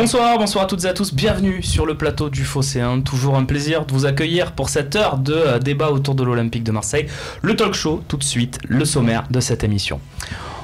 Bonsoir à toutes et à tous, bienvenue sur le plateau du Phocéen. Toujours un plaisir de vous accueillir pour cette heure de débat autour de l'Olympique de Marseille. Le talk show, tout de suite, le sommaire de cette émission.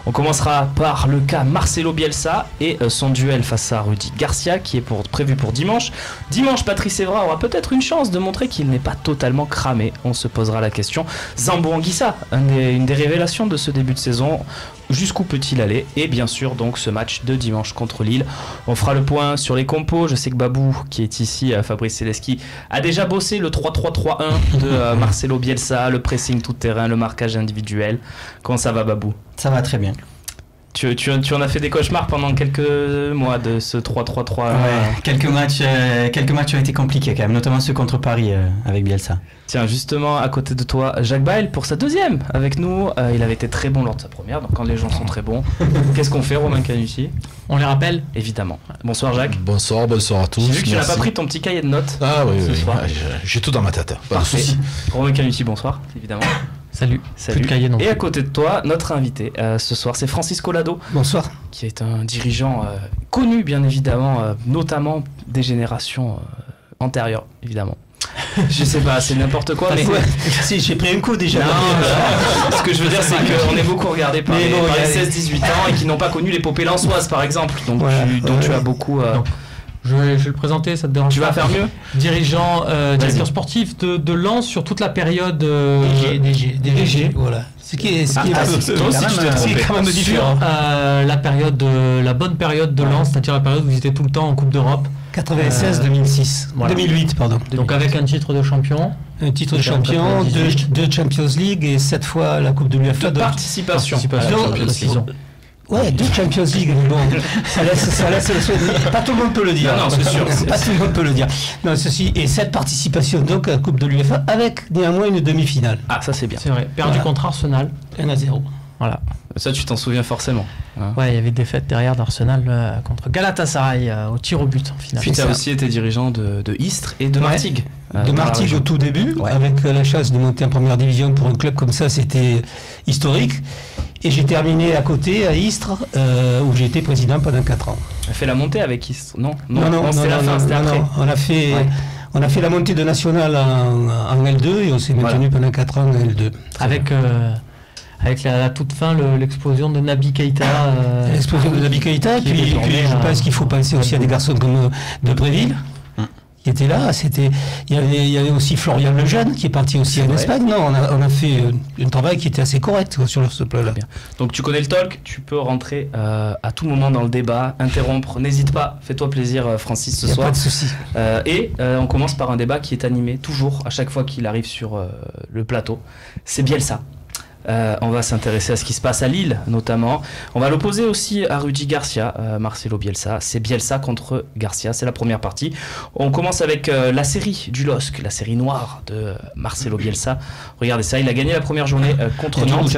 On commencera par le cas Marcelo Bielsa et son duel face à Rudy Garcia qui est prévu pour dimanche. Dimanche, Patrice Evra aura peut-être une chance de montrer qu'il n'est pas totalement cramé. On se posera la question. Zambo Anguissa, une des révélations de ce début de saison. Jusqu'où peut-il aller? Et bien sûr donc ce match de dimanche contre Lille. On fera le point sur les compos. Je sais que Babou, qui est ici, Fabrice Céleschi, a déjà bossé le 3-3-3-1 de Marcelo Bielsa, le pressing tout terrain, le marquage individuel. Comment ça va, Babou? Ça va très bien. Tu en as fait des cauchemars pendant quelques mois de ce 3-3-3. Ouais, quelques matchs ont été compliqués quand même, notamment ceux contre Paris avec Bielsa. Tiens, justement, à côté de toi, Jacques Bael pour sa deuxième avec nous. Il avait été très bon lors de sa première, donc quand les gens sont très bons, qu'est-ce qu'on fait, Romain Canucci? On les rappelle? Évidemment. Bonsoir Jacques. Bonsoir à tous. J'ai vu que tu n'as pas pris ton petit cahier de notes. Ah oui, ce soir. J'ai tout dans ma tête. Pas de Parfait. souci. Romain Canucci, bonsoir, évidemment. Salut. Plus de cahier non. Et à côté de toi, notre invité ce soir, c'est Francisco Lado. Bonsoir. Qui est un dirigeant connu, bien évidemment, notamment des générations antérieures, évidemment. Je sais pas, c'est n'importe quoi, mais... Ouais. Si, j'ai pris un coup déjà. Non, ce que je veux dire, c'est qu'on est beaucoup regardé par les 16-18 ans et qui n'ont pas connu l'épopée lensoise, par exemple. Donc, tu as beaucoup... Je vais le présenter, ça te dérange? Tu vas faire mieux. Directeur sportif de Lens sur toute la période DG, voilà. Ce qui est quand même différent. La bonne période de Lens, c'est-à-dire la période où ils étaient tout le temps en Coupe d'Europe. 96-2006. Voilà. 2008, pardon. Donc avec un titre de champion. Un titre de champion, deux Champions League et 7 fois la Coupe de l'UEFA. De participation. Ouais, 2 Champions League, mais bon, ça laisse le souhait. Pas tout le monde peut le dire. Non, c'est sûr. Pas tout le monde peut le dire. Non, ceci, et 7 participations donc à la Coupe de l'UEFA avec néanmoins une demi-finale. Ah, ça c'est bien. C'est vrai. Perdu contre Arsenal. 1-0. Voilà. Ça, tu t'en souviens forcément. Hein. Ouais, il y avait des défaites derrière d'Arsenal contre Galatasaray au tir au but en finale. Puis tu as aussi été dirigeant de Istres et de Martigues. De Martigues au tout début, avec la chance de monter en première division pour un club comme ça, c'était historique. Et j'ai terminé à côté, à Istres, où j'ai été président pendant 4 ans. Tu as fait la montée avec Istres? Non, c'était la fin, c'était après. On a fait la montée de National en L2 et on s'est maintenu pendant 4 ans en L2. Avec la toute fin, l'explosion de Naby Keïta. L'explosion de Naby Keïta, puis je pense qu'il faut penser aussi à des garçons comme De Bréville, qui étaient là. Il y avait aussi Florian Lejeune, qui est parti aussi en Espagne. Non, on a fait un travail qui était assez correct sur ce plan-là. Donc tu connais le talk, tu peux rentrer à tout moment dans le débat, interrompre, n'hésite pas, fais-toi plaisir Francis ce soir. Pas de souci. On commence par un débat qui est animé toujours, à chaque fois qu'il arrive sur le plateau, c'est Bielsa. On va s'intéresser à ce qui se passe à Lille notamment. On va l'opposer aussi à Rudy Garcia, Marcelo Bielsa. C'est Bielsa contre Garcia, c'est la première partie. On commence avec la série du LOSC, la série noire de Marcelo Bielsa. Regardez ça, il a gagné la première journée contre Nantes.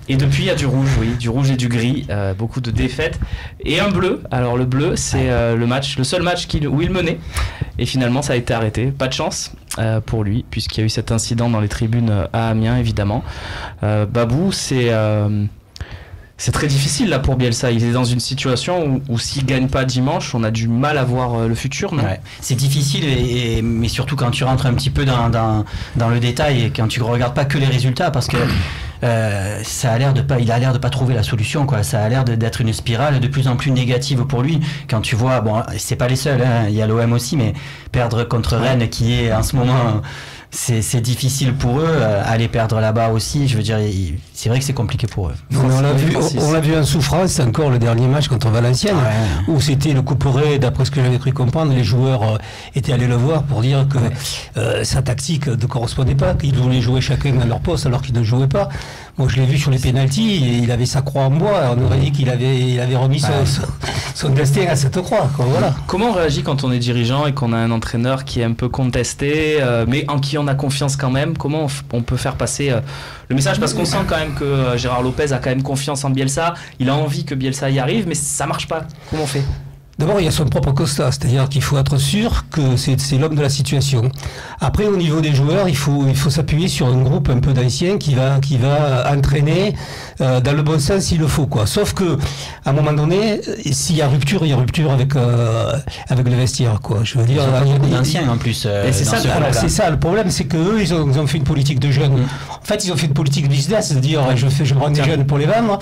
Et depuis il y a du rouge, du rouge et du gris, beaucoup de défaites. Et un bleu, alors le bleu c'est le seul match où il menait. Et finalement ça a été arrêté, pas de chance pour lui, puisqu'il y a eu cet incident dans les tribunes à Amiens évidemment. Babou, c'est très difficile là pour Bielsa. Il est dans une situation où s'il ne gagne pas dimanche, on a du mal à voir le futur, non? C'est difficile, mais surtout quand tu rentres un petit peu dans le détail et quand tu ne regardes pas que les résultats, parce que il a l'air de pas trouver la solution, quoi. Ça a l'air d'être une spirale de plus en plus négative pour lui. Quand tu vois, bon, c'est pas les seuls, hein, il y a l'OM aussi, mais perdre contre Rennes qui est en ce moment... C'est difficile pour eux, aller perdre là-bas aussi, je veux dire, c'est vrai que c'est compliqué pour eux. On l'a vu en souffrance encore le dernier match contre Valenciennes, où c'était le couperet, d'après ce que j'avais cru comprendre, les joueurs étaient allés le voir pour dire que sa tactique ne correspondait pas, qu'ils voulaient jouer chacun à leur poste alors qu'ils ne jouaient pas. Moi je l'ai vu sur les pénaltys, et il avait sa croix en bois, on aurait dit qu'il avait remis son destin à cette croix, quoi, voilà. Comment on réagit quand on est dirigeant et qu'on a un entraîneur qui est un peu contesté, mais en qui on a confiance quand même? Comment on peut faire passer le message? Parce qu'on sent quand même que Gérard Lopez a quand même confiance en Bielsa, il a envie que Bielsa y arrive, mais ça marche pas. Comment on fait? D'abord, il y a son propre constat, c'est-à-dire qu'il faut être sûr que c'est l'homme de la situation. Après, au niveau des joueurs, il faut s'appuyer sur un groupe un peu d'anciens qui va entraîner dans le bon sens s'il le faut, quoi. Sauf que, à un moment donné, s'il y a rupture, il y a rupture avec le vestiaire, quoi. Je veux dire, il y a beaucoup d'anciens en plus. Et c'est ça le problème, c'est qu'eux, ils ont fait une politique de jeunes. En fait, ils ont fait une politique de business, c'est-à-dire je prends des jeunes pour les vendre.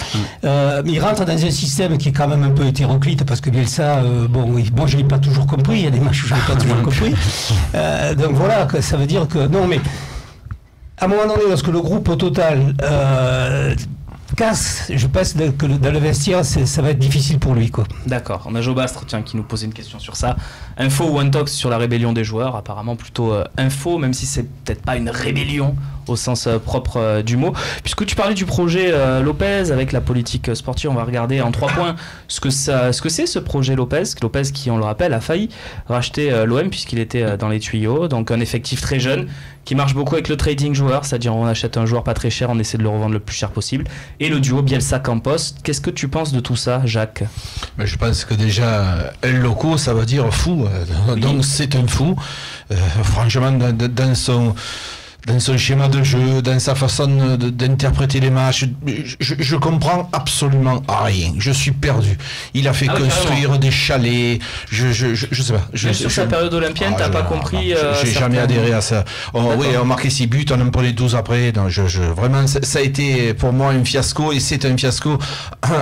Ils rentrent dans un système qui est quand même un peu hétéroclite parce que Bielsa, moi je l'ai pas toujours compris, il y a des matchs où je l'ai pas toujours compris. Donc voilà, ça veut dire que non, mais à un moment donné, lorsque le groupe au total casse, je pense que dans le vestiaire, ça va être difficile pour lui, quoi. D'accord. On a Joe Bastre, qui nous posait une question sur ça. Info ou Untox sur la rébellion des joueurs. Apparemment plutôt info, même si c'est peut-être pas une rébellion au sens propre du mot. Puisque tu parlais du projet Lopez avec la politique sportive, on va regarder en 3 points ce que c'est ce projet Lopez. Lopez qui, on le rappelle, a failli racheter l'OM puisqu'il était dans les tuyaux. Donc un effectif très jeune qui marche beaucoup avec le trading joueur, c'est-à-dire on achète un joueur pas très cher, on essaie de le revendre le plus cher possible. Et le duo Bielsa-Campos. Qu'est-ce que tu penses de tout ça, Jacques ? Mais je pense que déjà, El Loco, ça veut dire fou. Donc c'est un fou. Franchement, dans son schéma de jeu, dans sa façon d'interpréter les matchs, je comprends absolument rien. Je suis perdu. Il a fait construire des chalets. Je sais pas. Sur sa période olympienne, t'as pas compris. J'ai jamais adhéré à ça. Oui, on marquait 6 buts, on en prenait 12 après. Non, vraiment, ça a été pour moi un fiasco et c'est un fiasco.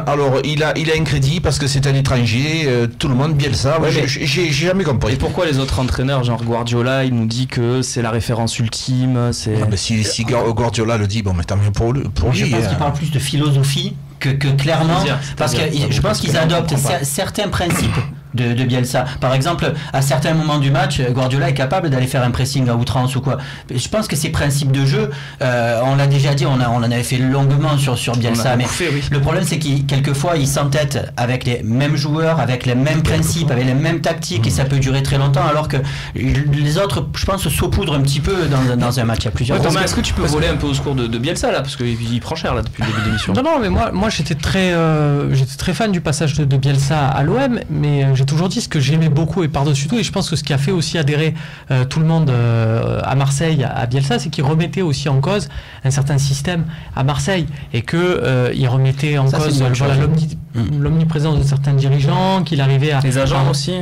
Alors, il a un crédit parce que c'est un étranger. Tout le monde, Bielsa. J'ai jamais compris. Et pourquoi les autres entraîneurs, genre Guardiola, il nous dit que c'est la référence ultime? Si Guardiola le dit, bon, mais tant mieux pour lui. Je pense qu'il parle plus de philosophie que clairement, parce que je pense qu'ils adoptent certains principes de Bielsa. Par exemple, à certains moments du match, Guardiola est capable d'aller faire un pressing à outrance ou quoi. Je pense que ces principes de jeu, on l'a déjà dit, on en avait fait longuement sur Bielsa, mais le problème c'est qu'il quelquefois il s'entête avec les mêmes joueurs, avec les mêmes principes, avec les mêmes tactiques, et ça peut durer très longtemps, alors que les autres, je pense, saupoudrent un petit peu dans un match. Il y a plusieurs. Est-ce que tu peux voler un peu au secours de Bielsa là, parce qu'il prend cher là depuis le début de l'émission? Non, mais moi j'étais très fan du passage de Bielsa à l'OM, mais j'ai toujours dit ce que j'aimais beaucoup et par-dessus tout, et je pense que ce qui a fait aussi adhérer tout le monde à Marseille à Bielsa, c'est qu'il remettait aussi en cause un certain système à Marseille, et que il remettait en cause l'omniprésence de certains dirigeants, qu'il arrivait à les agents aussi,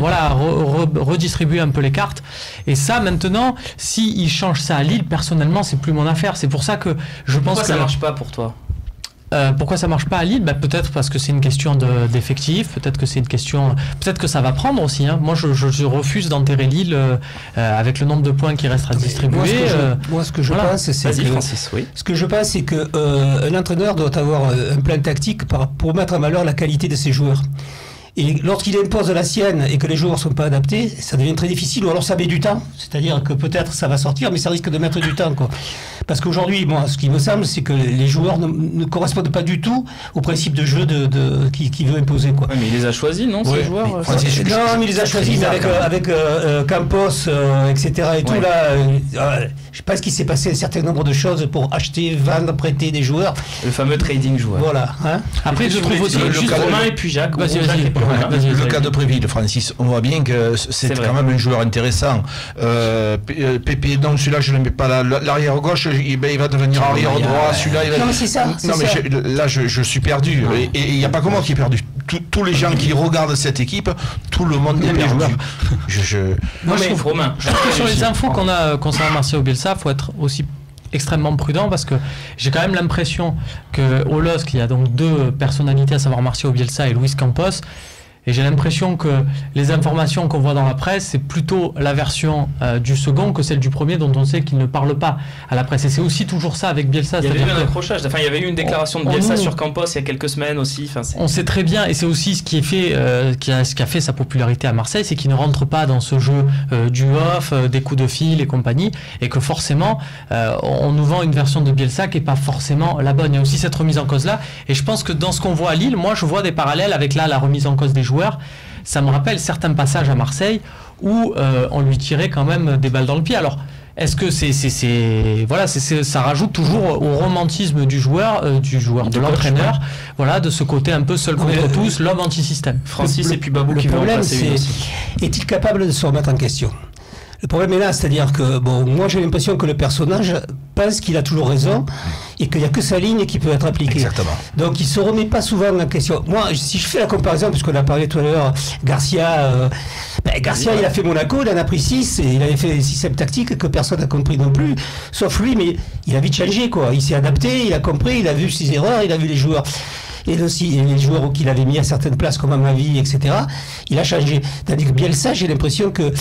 redistribuer un peu les cartes. Et ça, maintenant, s'il change ça à Lille, personnellement, c'est plus mon affaire. C'est pour ça que je pense que ça marche pas pour toi. Pourquoi ça marche pas à Lille? Peut-être parce que c'est une question d'effectifs, peut-être que c'est une question, peut-être que ça va prendre aussi. Moi, je refuse d'enterrer Lille avec le nombre de points qui reste à distribuer. Moi, ce que je pense, c'est que un entraîneur doit avoir un plan tactique pour mettre à malheur la qualité de ses joueurs. Et lorsqu'il impose la sienne et que les joueurs ne sont pas adaptés, ça devient très difficile, ou alors ça met du temps. C'est-à-dire que peut-être ça va sortir, mais ça risque de mettre du temps, quoi. Parce qu'aujourd'hui, moi, ce qui me semble, c'est que les joueurs ne correspondent pas du tout au principe de jeu qu'il veut imposer, quoi. Ouais, mais il les a choisis, non, ces joueurs? Non, mais il les a choisis, mais avec Campos, etc. et tout, là, je sais pas ce qui s'est passé, un certain nombre de choses pour acheter, vendre, prêter des joueurs. Le fameux trading joueur. Voilà. Après, je trouve aussi juste Romain et puis Jacques. Le cas de Préville, Francis, on voit bien que c'est quand même un joueur intéressant. Pépé, non, celui-là je ne le mets pas là. L'arrière gauche, il va devenir arrière droit. Celui-là, il va... Non, mais c'est ça. Là, je suis perdu. Et il n'y a pas que moi qui est perdu. Tous les gens qui regardent cette équipe, tout le monde est perdu. Moi, je trouve Romain. Je trouve que sur les infos qu'on a concernant Marcelo Bielsa, il faut être aussi extrêmement prudent, parce que j'ai quand même l'impression que au LOSC, il y a donc 2 personnalités, à savoir Marcelo Bielsa et Luis Campos. Et j'ai l'impression que les informations qu'on voit dans la presse, c'est plutôt la version du second que celle du premier, dont on sait qu'il ne parle pas à la presse. Et c'est aussi toujours ça avec Bielsa. Il y avait eu un accrochage, il y avait eu une déclaration de Bielsa sur Campos il y a quelques semaines aussi. On sait très bien, et c'est aussi ce qui est fait, ce qui a fait sa popularité à Marseille, c'est qu'il ne rentre pas dans ce jeu du off, des coups de fil et compagnie, et que forcément, on nous vend une version de Bielsa qui n'est pas forcément la bonne. Il y a aussi cette remise en cause-là, et je pense que dans ce qu'on voit à Lille, moi je vois des parallèles avec la remise en cause des joueurs. Ça me rappelle certains passages à Marseille où on lui tirait quand même des balles dans le pied. Alors, est-ce que ça rajoute toujours au romantisme du joueur, de l'entraîneur, coach, voilà, de ce côté un peu seul contre tous, l'homme anti-système. Francis et puis Babou qui vont passer une aussi. Est-il capable de se remettre en question? Le problème est là, c'est-à-dire que, moi j'ai l'impression que le personnage pense qu'il a toujours raison et qu'il n'y a que sa ligne qui peut être appliquée. Exactement. Donc il ne se remet pas souvent en question. Moi, si je fais la comparaison, puisqu'on a parlé tout à l'heure, Garcia, il a fait Monaco, il en a pris 6, et il avait fait des systèmes tactiques que personne n'a compris non plus, sauf lui, mais il a vite changé, quoi. Il s'est adapté, il a compris, il a vu ses erreurs, il a vu les joueurs. Et aussi les joueurs qu'il avait mis à certaines places, comme Amavi, etc., il a changé. Tandis que Bielsa, j'ai l'impression que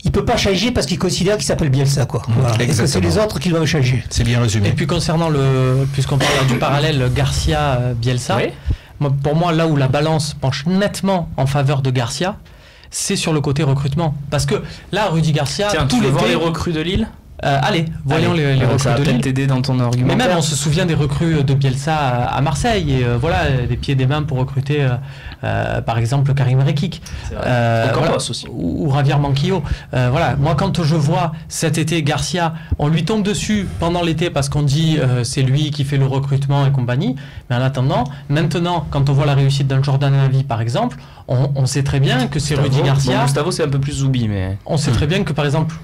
il peut pas changer parce qu'il considère qu'il s'appelle Bielsa, quoi. Voilà. Et que c'est les autres qui doivent changer. C'est bien résumé. Et puis concernant puisqu'on parle du parallèle Garcia-Bielsa, oui. Pour moi, là où la balance penche nettement en faveur de Garcia, c'est sur le côté recrutement. Parce que là, Rudy Garcia, tu veux voir les recrues de Lille ? Voyons les recrues ça va de Lille. peut-être t'aider dans ton argumentaire. Mais même on se souvient des recrues de Bielsa à Marseille et des pieds et des mains pour recruter par exemple Karim Rekik ou Javier Manquillo. Moi quand je vois cet été Garcia, on lui tombe dessus pendant l'été parce qu'on dit c'est lui qui fait le recrutement et compagnie, mais en attendant, maintenant quand on voit la réussite d'un Jordan Amavi par exemple, on sait très bien que c'est Rudy Garcia. Gustavo c'est un peu plus Zoubi, mais on sait très bien que par exemple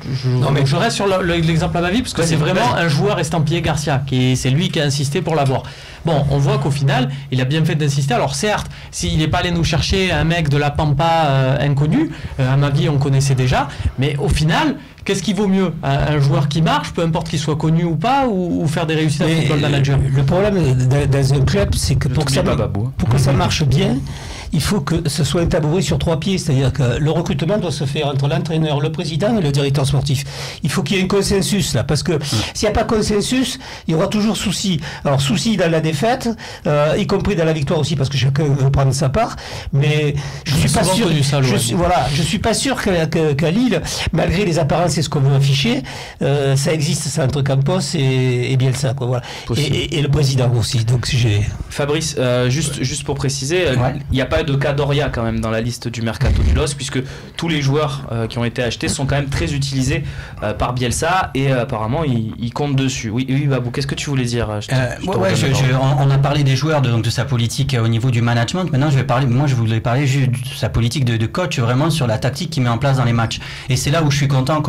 je reste sur l'exemple Amavi parce que c'est vraiment un joueur estampillé Garcia, c'est lui qui a insisté pour l'avoir. Bon, on voit qu'au final, il a bien fait d'insister. Alors certes, s'il n'est pas allé nous chercher un mec de la Pampa inconnu, Amavi on connaissait déjà, mais au final, qu'est-ce qui vaut mieux, un joueur qui marche, peu importe qu'il soit connu ou pas, ou faire des réussites à football manager? Le problème dans un club, c'est que pour que ça marche bien, il faut que ce soit établi sur 3 pieds, c'est-à-dire que le recrutement doit se faire entre l'entraîneur, le président et le directeur sportif. Il faut qu'il y ait un consensus là, parce que s'il n'y a pas de consensus, il y aura toujours souci. Alors souci dans la défaite, y compris dans la victoire aussi, parce que chacun veut prendre sa part. Mais je suis pas sûr. Je suis pas sûr qu'à Lille, malgré les apparences et ce qu'on veut afficher, ça existe, ça entre Campos et Bielsa, quoi. Voilà. Et le président aussi. Donc Fabrice, juste pour préciser, il n'y a pas de cas Doria quand même dans la liste du mercato du LOSC, puisque tous les joueurs qui ont été achetés sont quand même très par Bielsa et apparemment il compte dessus. Oui Babou, qu'est-ce que tu voulais dire? On a parlé des joueurs, de sa politique au niveau du management. Maintenant je voulais parler de sa politique de coach, vraiment sur la tactique qu'il met en place dans les matchs. Et c'est là où je suis content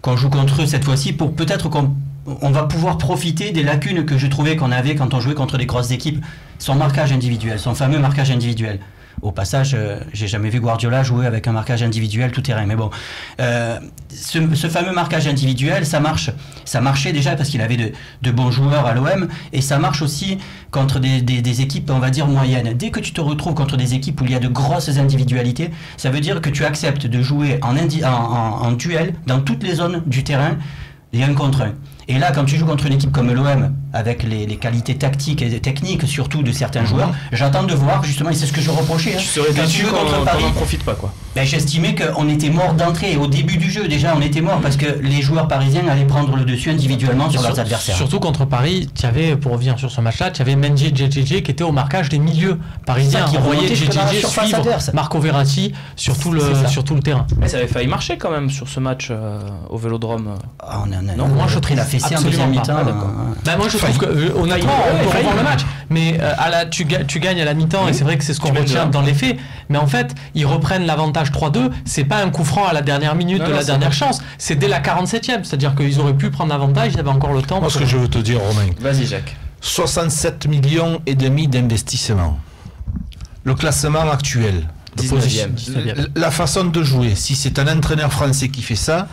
qu'on joue contre eux cette fois-ci, pour peut-être qu'on va pouvoir profiter des lacunes que je trouvais qu'on avait quand on jouait contre des grosses équipes. Son marquage individuel, son fameux marquage individuel. Au passage, j'ai jamais vu Guardiola jouer avec un marquage individuel tout terrain. Mais bon, ce fameux marquage individuel, ça marche. Ça marchait déjà parce qu'il avait de bons joueurs à l'OM, et ça marche aussi contre des équipes, on va dire, moyennes. Dès que tu te retrouves contre des équipes où il y a de grosses individualités, ça veut dire que tu acceptes de jouer en duel dans toutes les zones du terrain, et 1 contre 1. Et là, quand tu joues contre une équipe comme l'OM, avec les qualités tactiques et techniques, surtout de certains joueurs, j'attends de voir, justement, et c'est ce que je reprochais. Tu serais déçu qu'on n'en profite pas, quoi. J'estimais qu'on était mort d'entrée. Au début du jeu, déjà, on était mort parce que les joueurs parisiens allaient prendre le dessus individuellement sur leurs adversaires. Surtout contre Paris, pour revenir sur ce match-là, tu avais Mendy et Djedjedje qui étaient au marquage des milieux parisiens. Qui voyaient Djedjedje suivre Marco Verratti sur tout le terrain. Mais ça avait failli marcher quand même sur ce match au Vélodrome. Non, moi je trouve la fessée en deuxième mi-temps. Moi je trouve que honnêtement on peut revoir le match, mais tu gagnes à la mi-temps, et c'est vrai que c'est ce qu'on retient dans les faits, mais en fait ils reprennent l'avantage 3-2, c'est pas un coup franc à la dernière minute de la dernière chance, c'est dès la 47e, c'est-à-dire qu'ils auraient pu prendre l'avantage, ils avaient encore le temps. Moi ce que je veux te dire, Romain, vas-y Jacques, 67 millions et demi d'investissement, le classement actuel, 19e. La façon de jouer, si c'est un entraîneur français qui fait ça,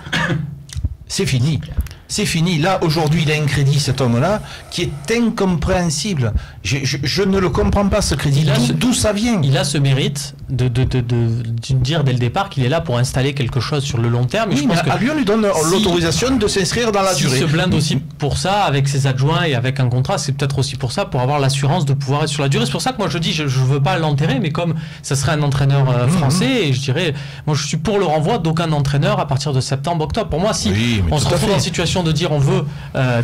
c'est fini. C'est fini. Là, aujourd'hui, il a un crédit, cet homme-là, qui est incompréhensible. Je ne le comprends pas, ce crédit. D'où ça vient? Il a ce mérite de dire dès le départ qu'il est là pour installer quelque chose sur le long terme. Oui, mais à lui, on lui donne l'autorisation de s'inscrire dans la durée. Il se blinde aussi pour ça, avec ses adjoints et avec un contrat. C'est peut-être aussi pour ça, pour avoir l'assurance de pouvoir être sur la durée. C'est pour ça que moi, je dis, je ne veux pas l'enterrer, mais comme ça serait un entraîneur français, et je dirais, moi, je suis pour le renvoi d'aucun entraîneur à partir de septembre-octobre. Pour moi, si on se retrouve dans une situation de dire on veut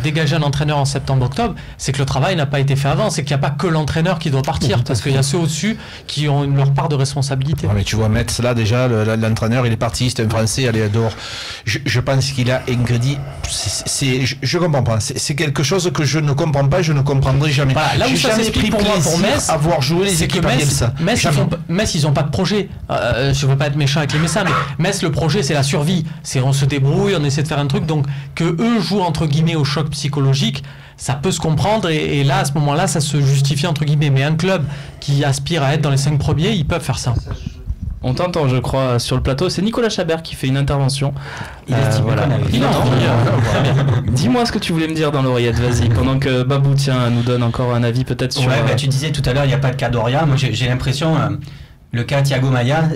dégager un entraîneur en septembre-octobre, c'est que le travail n'a pas été fait avant, c'est qu'il n'y a pas que l'entraîneur qui doit partir, parce qu'il y a ceux au-dessus qui ont leur part de responsabilité responsabilité. Mais tu vois, Metz, là, déjà, l'entraîneur, il est parti, c'est un Français, allez, dehors. Je pense qu'il a ingrédié. Je comprends pas. C'est quelque chose que je ne comprends pas, je ne comprendrai jamais. Voilà, là où ça s'explique pour moi, pour Metz, à voir jouer les équipes à Bielsa. Metz, ils n'ont pas de projet. Je veux pas être méchant avec les Messins, mais Metz, le projet, c'est la survie. C'est on se débrouille, on essaie de faire un truc. Donc, que eux jouent, entre guillemets, au choc psychologique, ça peut se comprendre. Et là, à ce moment-là, ça se justifie, entre guillemets. Mais un club qui aspire à être dans les 5 premiers, ils peuvent faire ça. On t'entend, je crois, sur le plateau. C'est Nicolas Chabert qui fait une intervention. Voilà. Dis-moi ce que tu voulais me dire dans l'oreillette, vas-y. Pendant que Babou, nous donne encore un avis peut-être sur... Ouais, tu disais tout à l'heure, il n'y a pas de cas Doria. Moi, j'ai l'impression, le cas Thiago Maia,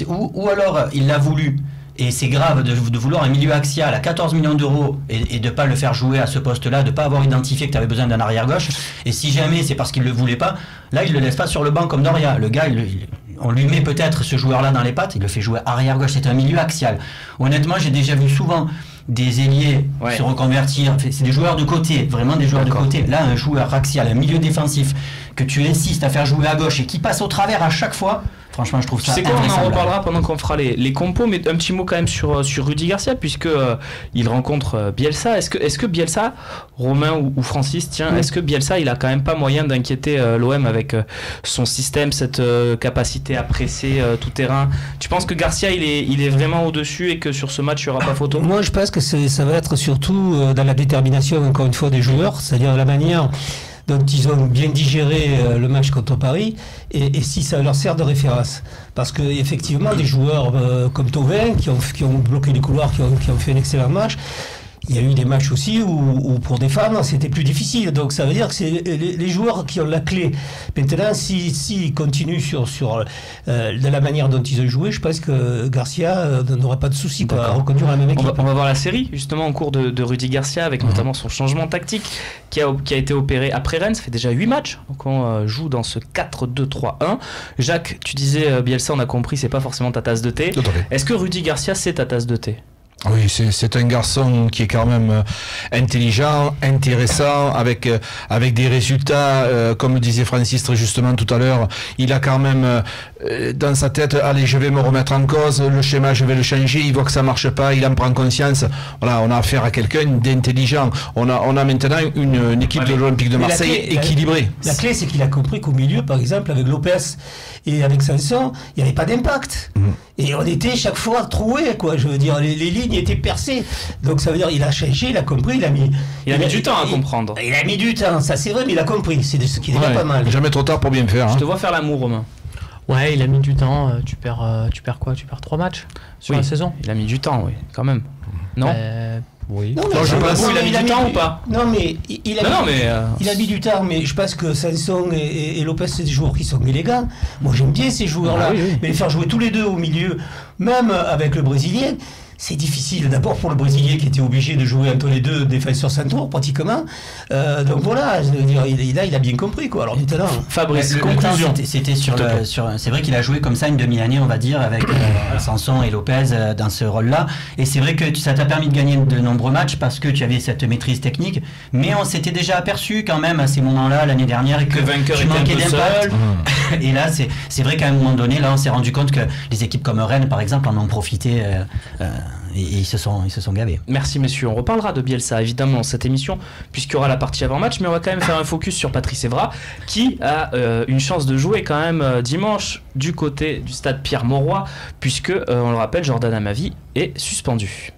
ou alors il l'a voulu. Et c'est grave de vouloir un milieu axial à 14 millions d'euros et de ne pas le faire jouer à ce poste-là, de ne pas avoir identifié que tu avais besoin d'un arrière-gauche. Et si jamais c'est parce qu'il ne le voulait pas, là, il ne le laisse pas sur le banc comme Doria. Le gars, on lui met peut-être ce joueur-là dans les pattes, il le fait jouer arrière-gauche, c'est un milieu axial. Honnêtement, j'ai déjà vu souvent des ailiers se reconvertir, c'est des joueurs de côté, vraiment des joueurs de côté. Là, un joueur axial, un milieu défensif, que tu insistes à faire jouer à gauche et qui passe au travers à chaque fois, franchement, je trouve ça invraisemblable. C'est quoi, on en reparlera pendant qu'on fera les compos, mais un petit mot quand même sur Rudy Garcia, puisque il rencontre Bielsa. Est-ce que Bielsa, Romain ou Francis, est-ce que Bielsa, il a quand même pas moyen d'inquiéter l'OM avec son système, cette capacité à presser tout terrain? Tu penses que Garcia, il est vraiment au-dessus et que sur ce match, il n'y aura pas photo? Moi, je pense que ça va être surtout dans la détermination, encore une fois, des joueurs, c'est-à-dire la manière dont ils ont bien digéré le match contre Paris et si ça leur sert de référence. Parce qu'effectivement, des joueurs comme Thauvin qui ont bloqué les couloirs, qui ont fait un excellent match, il y a eu des matchs aussi où pour défendre, c'était plus difficile. Donc ça veut dire que c'est les joueurs qui ont la clé. Maintenant, s'ils continuent sur de la manière dont ils ont joué, je pense que Garcia n'aura pas de souci à reconduire la même équipe. On va voir la série, justement, en cours de Rudy Garcia, avec notamment son changement tactique qui a été opéré après Rennes. Ça fait déjà 8 matchs qu'on joue dans ce 4-2-3-1. Jacques, tu disais, Bielsa, on a compris, c'est pas forcément ta tasse de thé. Est-ce que Rudy Garcia, c'est ta tasse de thé? Oui, c'est un garçon qui est quand même intelligent, intéressant, avec des résultats, comme disait Francis très justement tout à l'heure. Il a quand même dans sa tête, allez, je vais me remettre en cause, le schéma, je vais le changer. Il voit que ça marche pas, il en prend conscience. Voilà, on a affaire à quelqu'un d'intelligent. On a maintenant une équipe de l'Olympique de Marseille équilibrée. La clé, c'est qu'il a compris qu'au milieu, par exemple, avec Lopez et avec Sanson, il n'y avait pas d'impact. Et on était chaque fois troués, quoi. Je veux dire, les lignes étaient percées. Donc ça veut dire, il a changé, il a compris, il a mis du temps à comprendre. Il a mis du temps, ça c'est vrai, mais il a compris. C'est ce qui est déjà pas mal. Jamais trop tard pour bien faire. Je te vois faire l'amour, Romain. Ouais, il a mis du temps. Tu perds quoi? Tu perds 3 matchs sur la saison. Il a mis du temps, oui, quand même. Non. Oui. Non, je pense qu'il a mis du temps ou pas? Non, mais il a mis du temps, mais je pense que Sanson et Lopez, c'est des joueurs qui sont élégants. Moi, j'aime bien ces joueurs-là. Mais les faire jouer tous les deux au milieu, même avec le Brésilien, c'est difficile. D'abord pour le Brésilien qui était obligé de jouer entre les deux défenseurs centraux, pratiquement. Donc voilà, je veux dire, il a bien compris, quoi. Alors maintenant, Fabrice, conclusion. C'était c'est vrai qu'il a joué comme ça une demi-année, on va dire, avec Sanson et Lopez dans ce rôle-là. Et c'est vrai que ça t'a permis de gagner de nombreux matchs parce que tu avais cette maîtrise technique. Mais on s'était déjà aperçu quand même à ces moments-là l'année dernière que vainqueur tu manquais d'impact. Et là, c'est vrai qu'à un moment donné, là, on s'est rendu compte que les équipes comme Rennes, par exemple, en ont profité. Et ils se sont gavés. Merci messieurs, on reparlera de Bielsa évidemment dans cette émission puisqu'il y aura la partie avant-match, mais on va quand même faire un focus sur Patrice Evra qui a une chance de jouer quand même dimanche du côté du stade Pierre-Mauroy puisque, on le rappelle, Jordan Amavi est suspendu.